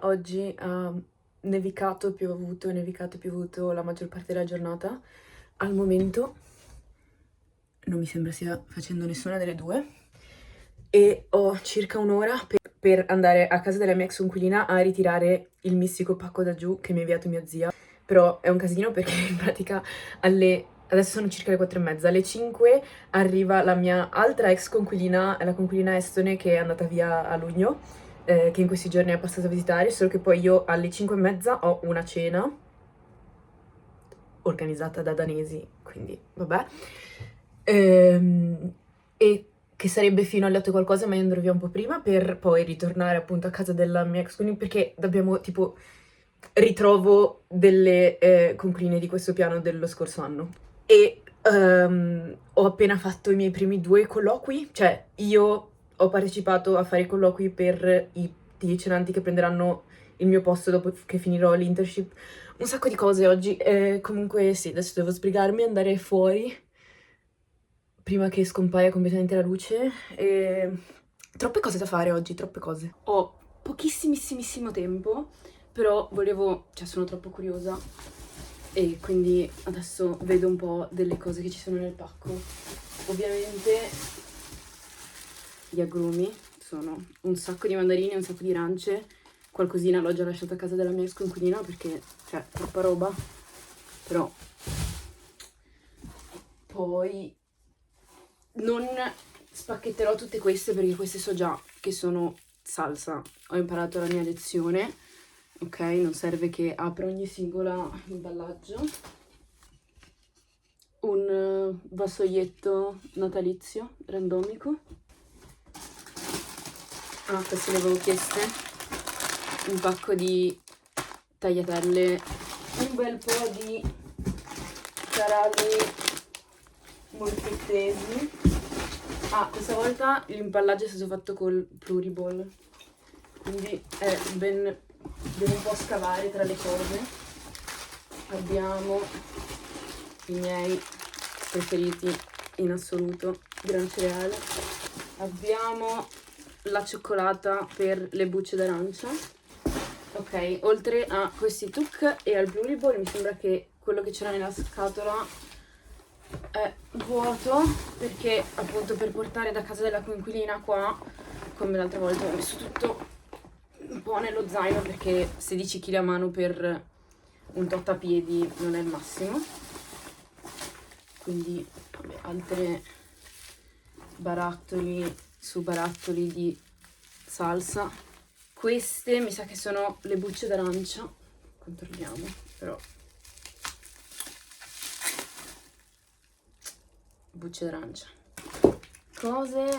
oggi ha nevicato, piovuto la maggior parte della giornata. Al momento non mi sembra stia facendo nessuna delle due e ho circa un'ora per andare a casa della mia ex coinquilina a ritirare il mistico pacco da giù che mi ha inviato mia zia. Però è un casino perché in pratica adesso sono circa le 4:30, alle 5 arriva la mia altra ex coinquilina, la coinquilina estone che è andata via a luglio, che in questi giorni è passata a visitare, solo che poi io alle 5:30 ho una cena organizzata da danesi, quindi vabbè, e che sarebbe fino alle 8 qualcosa, ma io andrò via un po' prima per poi ritornare appunto a casa della mia ex coinquilina, perché abbiamo tipo ritrovo delle coinquiline di questo piano dello scorso anno. E ho appena fatto i miei primi 2 colloqui, cioè io ho partecipato a fare i colloqui per i tirocinanti che prenderanno il mio posto dopo che finirò l'internship. Un sacco di cose oggi, comunque sì, adesso devo sbrigarmi, andare fuori prima che scompaia completamente la luce e troppe cose da fare oggi, troppe cose. Ho pochissimissimissimo tempo, però sono troppo curiosa e quindi adesso vedo un po' delle cose che ci sono nel pacco. Ovviamente gli agrumi sono un sacco di mandarini, un sacco di arance, qualcosina l'ho già lasciata a casa della mia ex coinquilina perché cioè troppa roba, però poi non spacchetterò tutte queste perché queste so già che sono salsa. Ho imparato la mia lezione, ok? Non serve che apra ogni singola imballaggio. Un vassoietto natalizio randomico. Ah, queste le avevo chieste. Un pacco di tagliatelle, un bel po' di taralli molfettesi. Ah, questa volta l'impallaggio è stato fatto col Pluriball, quindi devo un po' scavare tra le cose. Abbiamo i miei preferiti in assoluto, gran cereale. Abbiamo la cioccolata per le bucce d'arancia. Ok, oltre a questi tuc e al Pluriball mi sembra che quello che c'era nella scatola è vuoto, perché appunto per portare da casa della coinquilina qua, come l'altra volta, ho messo tutto un po' nello zaino perché 16 kg a mano per un tottapiedi non è il massimo. Quindi vabbè, altre barattoli su barattoli di salsa. Queste mi sa che sono le bucce d'arancia, controlliamo però. Bucce d'arancia.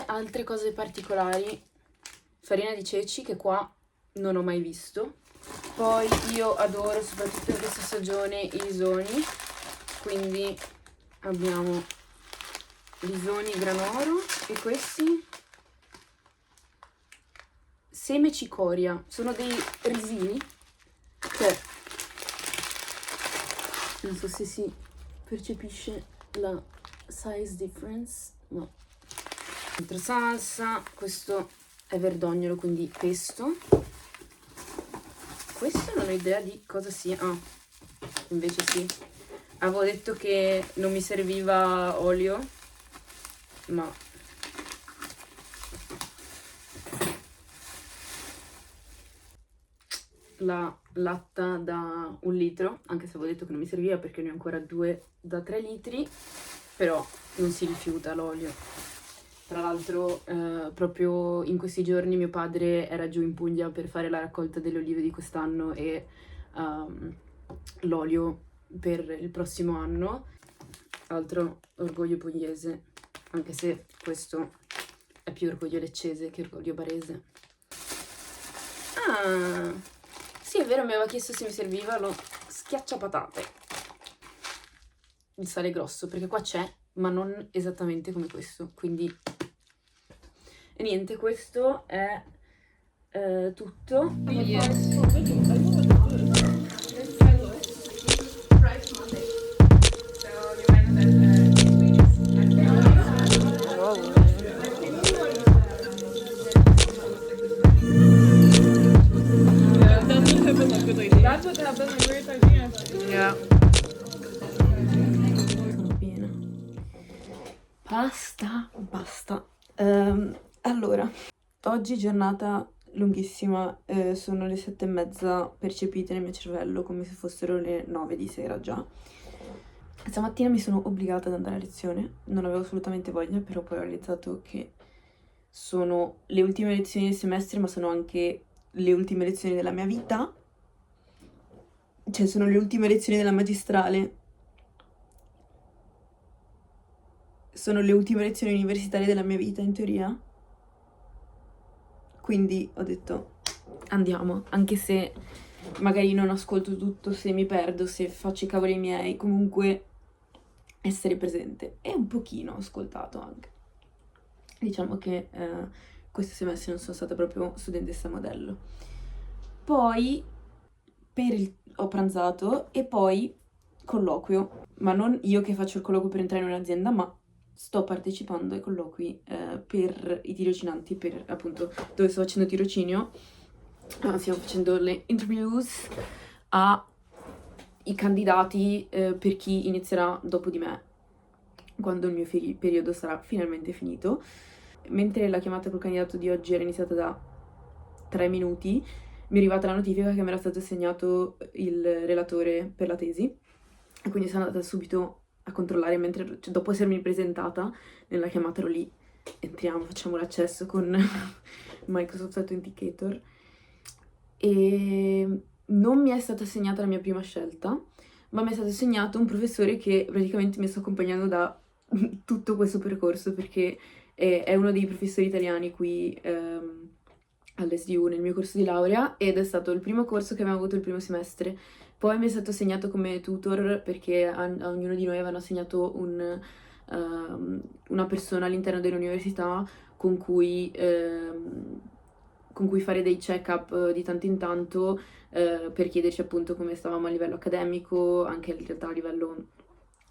Altre cose particolari, farina di ceci che qua non ho mai visto. Poi io adoro soprattutto in questa stagione i lisoni, quindi abbiamo lisoni granoro e questi seme cicoria, sono dei risini, cioè non so se si percepisce la size difference, no. Altra salsa, questo è verdognolo, quindi pesto. Questo non ho idea di cosa sia. Ah, invece sì. Avevo detto che non mi serviva olio, ma la latta da 1 litro, anche se avevo detto che non mi serviva perché ne ho ancora 2 da 3 litri, però non si rifiuta l'olio. Tra l'altro proprio in questi giorni mio padre era giù in Puglia per fare la raccolta delle olive di quest'anno e l'olio per il prossimo anno. Altro orgoglio pugliese, anche se questo è più orgoglio leccese che orgoglio barese. Ah, sì, è vero, mi aveva chiesto se mi serviva lo schiacciapatate, il sale grosso, perché qua c'è, ma non esattamente come questo, quindi e niente, questo è tutto. Basta. Allora, oggi giornata lunghissima, sono le 7:30 percepite nel mio cervello come se fossero le 9 di sera già. Stamattina mi sono obbligata ad andare a lezione, non avevo assolutamente voglia, però poi ho realizzato che sono le ultime lezioni del semestre, ma sono anche le ultime lezioni della mia vita. Cioè, sono le ultime lezioni della magistrale. Sono le ultime lezioni universitarie della mia vita, in teoria. Quindi ho detto, andiamo, anche se magari non ascolto tutto, se mi perdo, se faccio i cavoli miei, comunque essere presente. E un pochino ho ascoltato anche. Diciamo che questo semestre non sono stata proprio studentessa modello. Poi ho pranzato e poi colloquio, ma non io che faccio il colloquio per entrare in un'azienda, ma sto partecipando ai colloqui per i tirocinanti, per appunto dove sto facendo tirocinio. Stiamo facendo le interviews ai candidati per chi inizierà dopo di me, quando il mio periodo sarà finalmente finito. Mentre la chiamata col candidato di oggi era iniziata da 3 minuti, mi è arrivata la notifica che mi era stato assegnato il relatore per la tesi e quindi sono andata subito a controllare mentre, cioè, dopo essermi presentata nella chiamata ero lì, entriamo, facciamo l'accesso con Microsoft Authenticator e non mi è stata assegnata la mia prima scelta, ma mi è stato assegnato un professore che praticamente mi sta accompagnando da tutto questo percorso, perché è uno dei professori italiani qui all'SDU nel mio corso di laurea ed è stato il primo corso che abbiamo avuto il primo semestre. Poi mi è stato assegnato come tutor perché a ognuno di noi avevano assegnato una persona all'interno dell'università con cui fare dei check-up di tanto in tanto per chiederci appunto come stavamo a livello accademico, anche in realtà a livello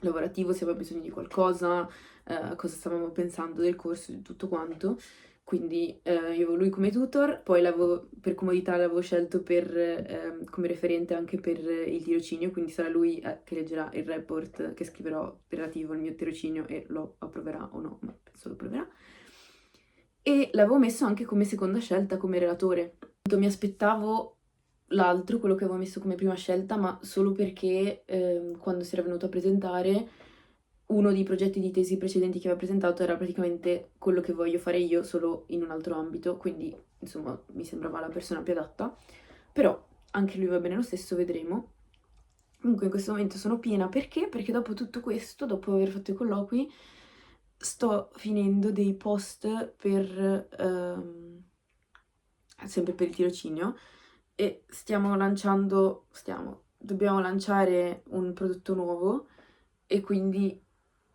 lavorativo, se aveva bisogno di qualcosa, cosa stavamo pensando del corso, di tutto quanto. Quindi io avevo lui come tutor, poi per comodità l'avevo scelto come referente anche per il tirocinio, quindi sarà lui che leggerà il report che scriverò relativo al mio tirocinio e lo approverà o no, ma penso lo approverà. E l'avevo messo anche come seconda scelta, come relatore. Mi aspettavo l'altro, quello che avevo messo come prima scelta, ma solo perché quando si era venuto a presentare, uno dei progetti di tesi precedenti che aveva presentato era praticamente quello che voglio fare io, solo in un altro ambito, quindi insomma mi sembrava la persona più adatta, però anche lui va bene lo stesso, vedremo. Comunque in questo momento sono piena, perché? Perché dopo tutto questo, dopo aver fatto i colloqui, sto finendo dei post sempre per il tirocinio, e dobbiamo lanciare un prodotto nuovo e quindi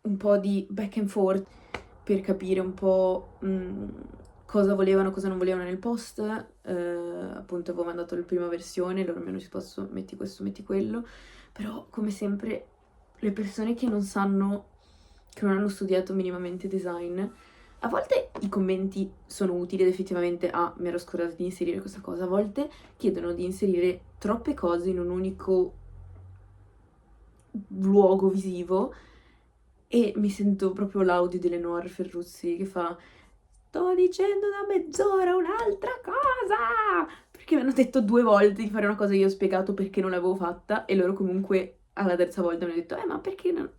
un po' di back and forth per capire un po' cosa volevano, cosa non volevano nel post. Appunto avevo mandato la prima versione, loro mi hanno risposto metti questo, metti quello, però come sempre le persone che non hanno studiato minimamente design, a volte i commenti sono utili ed effettivamente mi ero scordata di inserire questa cosa, a volte chiedono di inserire troppe cose in un unico luogo visivo e mi sento proprio l'audio di Eleonora Ferruzzi che fa sto dicendo da mezz'ora un'altra cosa, perché mi hanno detto 2 volte di fare una cosa che io ho spiegato perché non l'avevo fatta e loro comunque alla terza volta mi hanno detto ma perché non...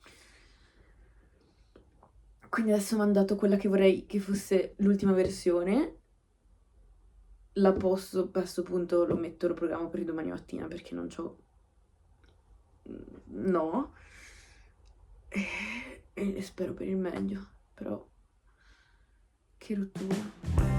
Quindi adesso ho mandato quella che vorrei che fosse l'ultima versione, la posto, a questo punto lo programmo per domani mattina perché non c'ho... No. E spero per il meglio, però che rottura.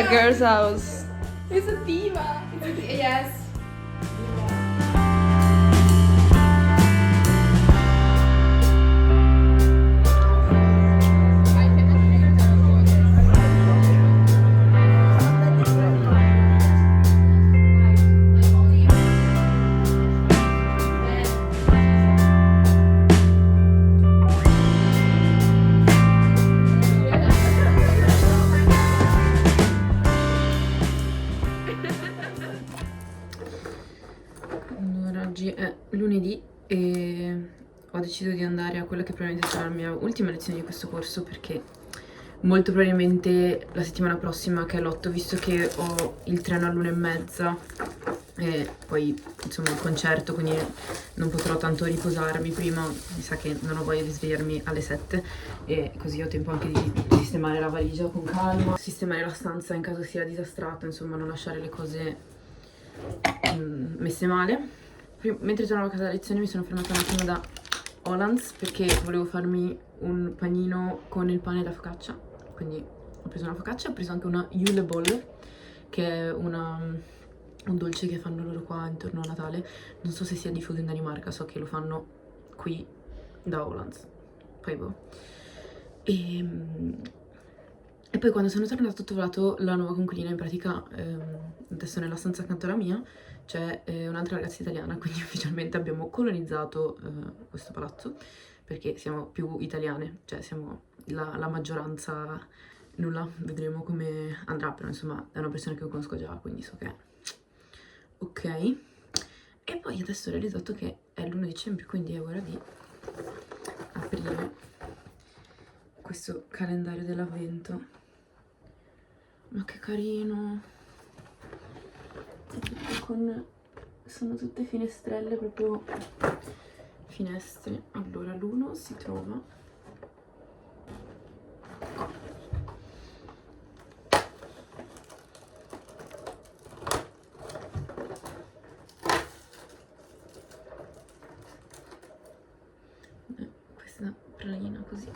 girl's house. It's a diva. Yes. Allora, oggi è lunedì e ho deciso di andare a quella che probabilmente sarà la mia ultima lezione di questo corso, perché molto probabilmente la settimana prossima, che è l'8, visto che ho il treno all'1:30 e poi insomma il concerto, quindi non potrò tanto riposarmi prima, mi sa che non ho voglia di svegliarmi alle 7 e così ho tempo anche di sistemare la valigia con calma, sistemare la stanza in caso sia disastrata, insomma non lasciare le cose messe male. Mentre tornavo a casa da lezione mi sono fermata un attimo da Hollands perché volevo farmi un panino con il pane e la focaccia, quindi ho preso una focaccia, ho preso anche una julebolle, che è un dolce che fanno loro qua intorno a Natale. Non so se sia diffuso in Danimarca, so che lo fanno qui da Hollands, poi boh. E poi quando sono tornata ho trovato la nuova conquilina, in pratica adesso nella stanza accanto alla mia c'è un'altra ragazza italiana, quindi ufficialmente abbiamo colonizzato questo palazzo, perché siamo più italiane, cioè siamo la maggioranza. Nulla, vedremo come andrà, però insomma è una persona che io conosco già, quindi so che ok. E poi adesso ho realizzato che è l'1 dicembre, quindi è ora di aprire questo calendario dell'avvento. Ma che carino! Sono tutte finestrelle, proprio finestre. Allora, l'uno si trova questa pralina così.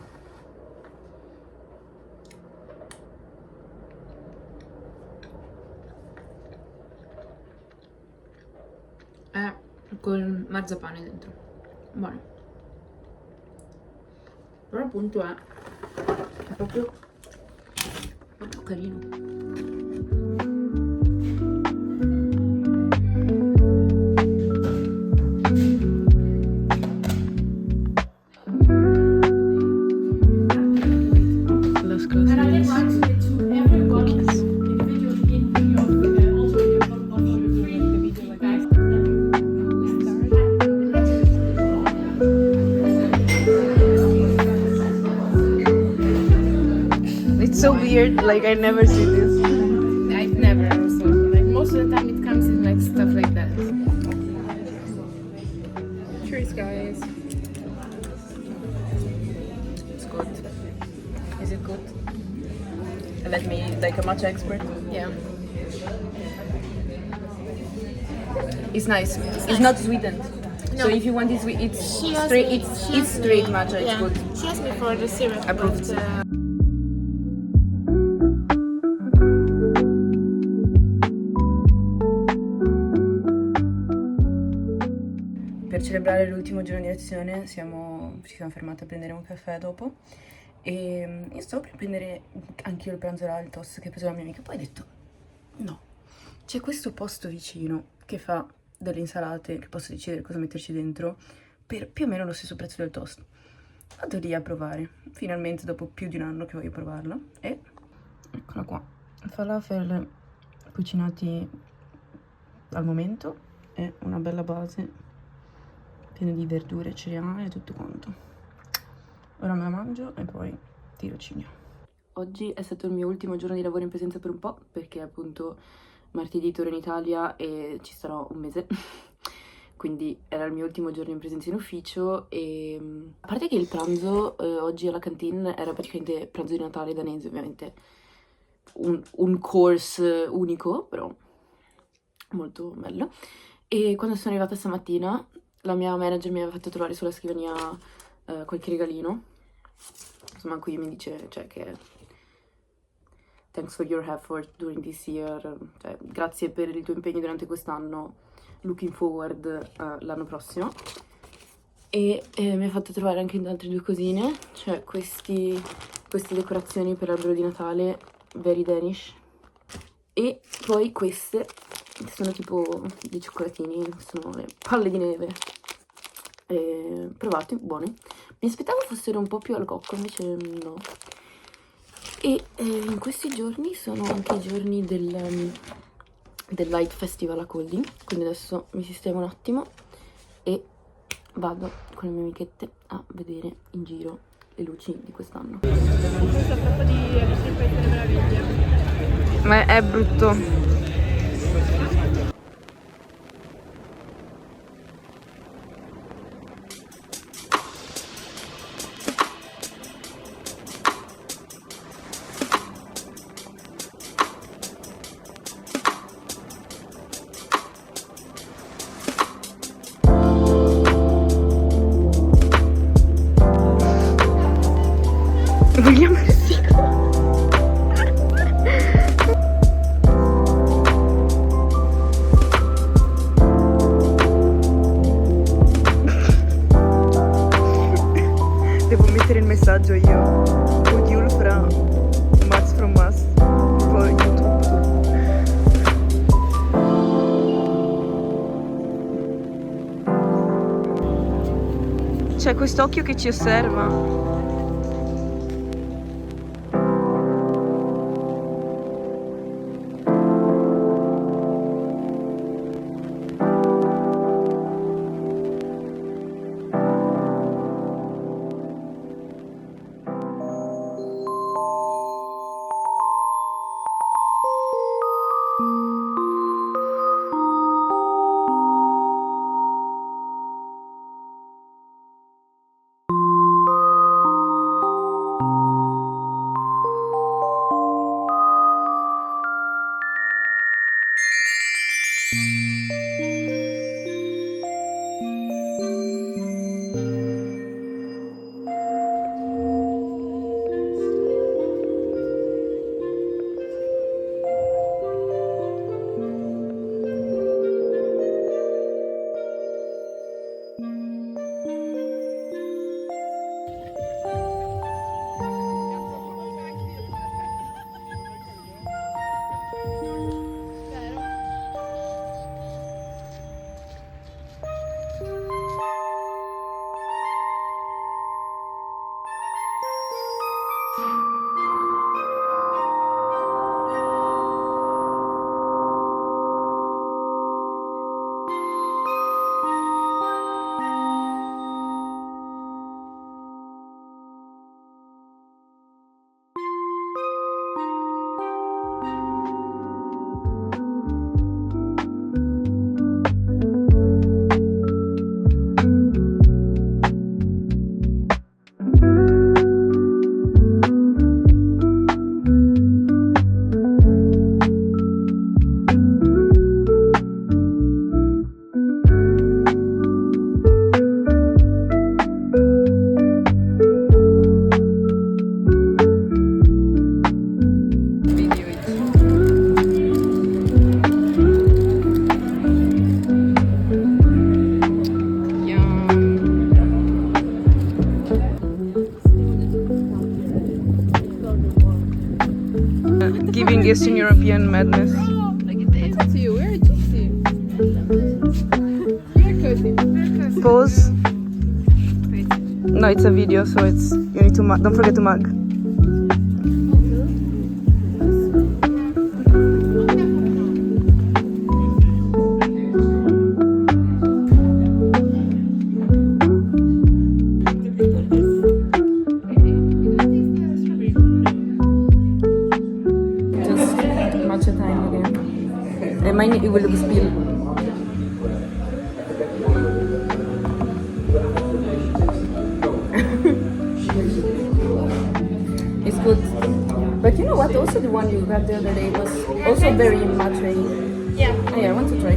È con marzapane dentro, buono, però appunto è proprio carino. Las It's so weird, like I never see this. I've never also. Like most of the time it comes in like stuff like that. Cheers, guys. It's good. Is it good? Let me, like a matcha expert. Yeah. It's nice. It's not sweetened. No. So if you want it sweet, it's She asked straight. me- It's she asked straight me- matcha. It's yeah. good. She asked me for the syrup. Approved. But, Per celebrare l'ultimo giorno di lezione ci siamo fermati a prendere un caffè dopo e io stavo per prendere anche io il pranzo all'Altos che ha preso la mia amica, poi ho detto no, c'è questo posto vicino che fa delle insalate che posso decidere cosa metterci dentro per più o meno lo stesso prezzo del toast. Vado lì a provare, finalmente dopo più di un anno che voglio provarla, e eccola qua, falafel cucinati al momento e una bella base pieno di verdure, cereali e tutto quanto. Ora me la mangio e poi tirocinio. Oggi è stato il mio ultimo giorno di lavoro in presenza per un po', perché appunto martedì torno in Italia e ci starò un mese. Quindi era il mio ultimo giorno in presenza in ufficio e a parte che il pranzo oggi alla canteen era praticamente pranzo di Natale danese, ovviamente un course unico, però molto bello. E quando sono arrivata stamattina la mia manager mi aveva fatto trovare sulla scrivania qualche regalino, insomma qui mi dice, cioè, che thanks for your effort during this year, cioè grazie per il tuo impegno durante quest'anno, looking forward l'anno prossimo. E mi ha fatto trovare anche altre due cosine, cioè queste decorazioni per l'albero di Natale, very Danish, e poi queste, che sono tipo dei cioccolatini, sono le palle di neve, provati, buone. Mi aspettavo fossero un po' più al cocco, invece no. E in questi giorni sono anche i giorni del Light Festival a Colding, quindi adesso mi sistemo un attimo e vado con le mie amichette a vedere in giro le luci di quest'anno. Ma è brutto. Vogliamo il fico? Devo mettere il messaggio io. Would you fra Mats from Mars? Tipo YouTube. C'è quest'occhio che ci osserva. Giving Eastern European madness. To you, we're a gypsy. We're cozy. Pause. No, it's a video, so it's you need to don't forget to mug. Just matcha time again. Remind me, it will spill. It's good. But you know what? Also the one you got the other day was also very matcha. Yeah. Oh, yeah, I want to try.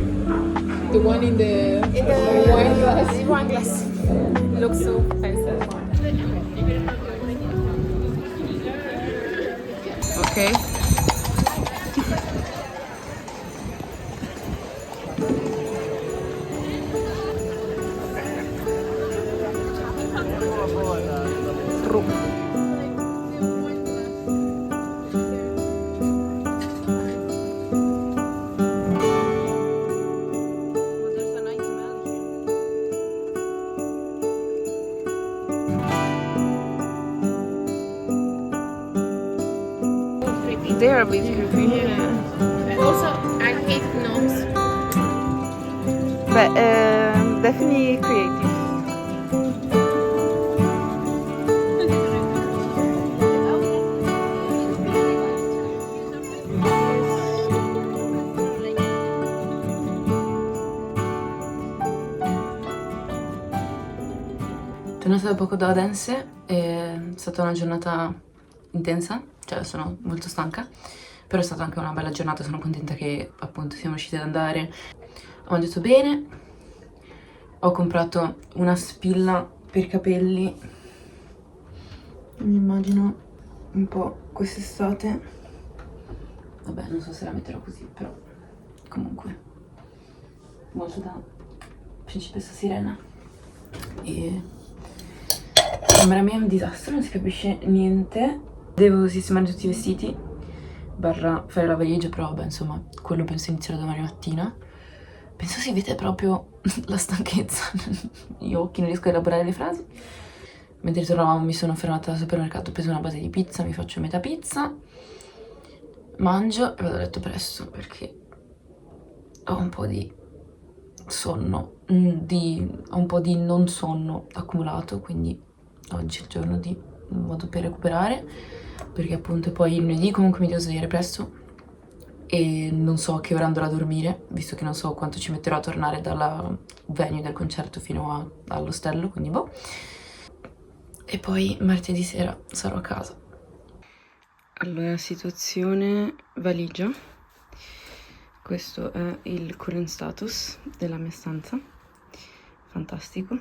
The one in the wine glass. Wine glass. It looks so fancy. Ok. Ru. They are a bit creepy. Yeah. Also, I hate gnomes. Beh, definitely creative. Tornata da poco da Odense, è stata una giornata intensa, cioè sono molto stanca, però è stata anche una bella giornata, sono contenta che appunto siamo riusciti ad andare. Ho mangiato bene, ho comprato una spilla per capelli, mi immagino un po' quest'estate, vabbè non so se la metterò così, però comunque molto da principessa sirena. E camera mia è un disastro, non si capisce niente. Devo sistemare tutti i vestiti, barra fare la valigia, però vabbè insomma, quello penso inizierà domani mattina. Penso si vede proprio la stanchezza negli occhi, non riesco a elaborare le frasi. Mentre tornavamo mi sono fermata al supermercato, ho preso una base di pizza, mi faccio metà pizza, mangio e vado a letto presto perché ho un po' di sonno, ho un po' di non sonno accumulato, quindi oggi è il giorno di modo per recuperare, perché appunto poi il lunedì comunque mi devo svegliare presto e non so a che ora andrò a dormire, visto che non so quanto ci metterò a tornare dalla venue del concerto fino all'ostello, quindi boh. E poi martedì sera sarò a casa. Allora, situazione valigia. Questo è il current status della mia stanza, fantastico.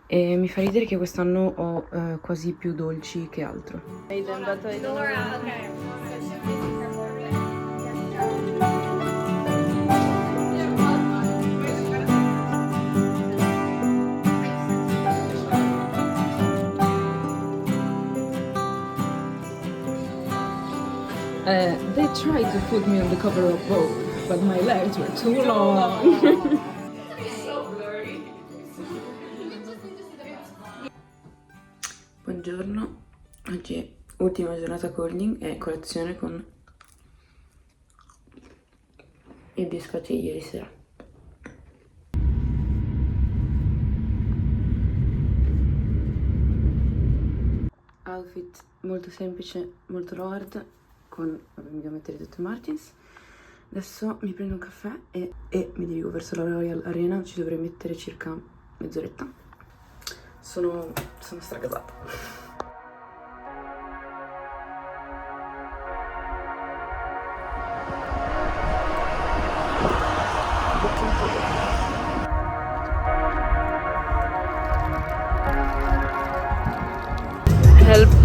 E mi fa ridere che quest'anno ho quasi più dolci che altro. They tried to put me on the cover of Vogue, but my legs were too long. Buongiorno, oggi è ultima giornata calling e colazione con i biscotti di ieri sera. Outfit molto semplice, molto low art, mi devo mettere tutto il Martins. Adesso mi prendo un caffè e mi dirigo verso la Royal Arena, ci dovrei mettere circa mezz'oretta. Sono stragasata.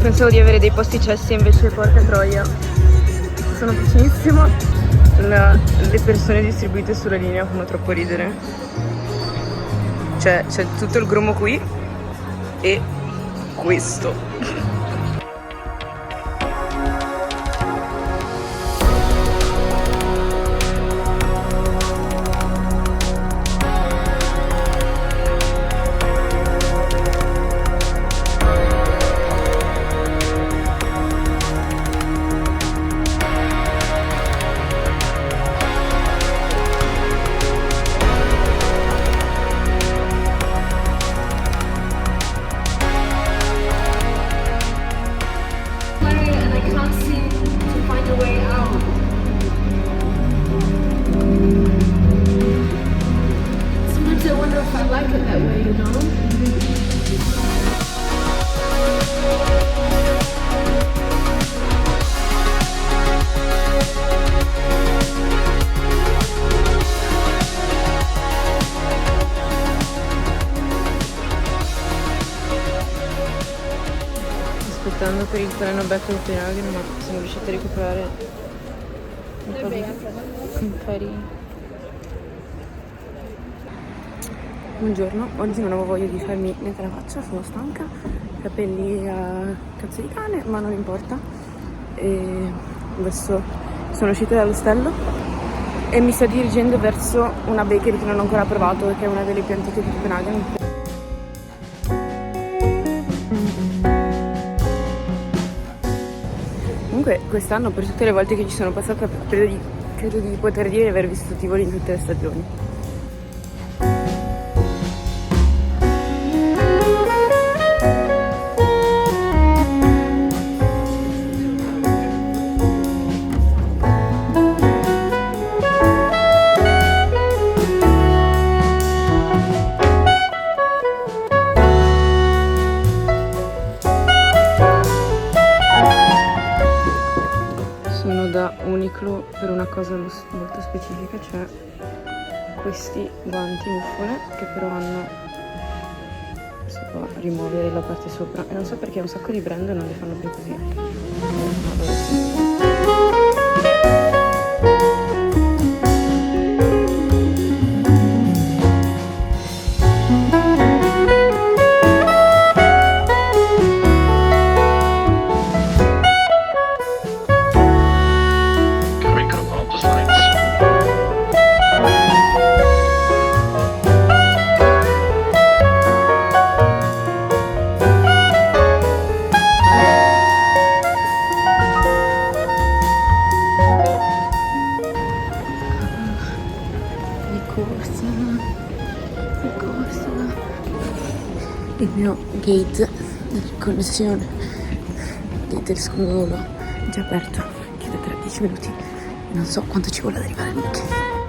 Pensavo di avere dei posti cessi, invece porca troia, sono vicinissima. Le persone distribuite sulla linea fanno troppo ridere. Cioè, c'è tutto il grumo qui e questo. Aspettando per il treno back to Copenaghen, ma sono riuscita a recuperare un po' di ferri. Buongiorno, oggi non avevo voglia di farmi niente alla faccia, sono stanca, capelli a cazzo di cane, ma non importa. E adesso sono uscita dall'ostello e mi sto dirigendo verso una bakery che non ho ancora provato, che è una delle più antiche di Copenaghen. Comunque quest'anno, per tutte le volte che ci sono passata, credo di poter dire di aver visto Tivoli in tutte le stagioni. Sono da Uniqlo per una cosa molto specifica, cioè questi guanti muffole che però si può rimuovere la parte sopra e non so perché un sacco di brand non le fanno più così. Il mio gate di connessione, gate del secondo volo, è già aperto, chiude tra 10 minuti e non so quanto ci vuole ad arrivare il Nick.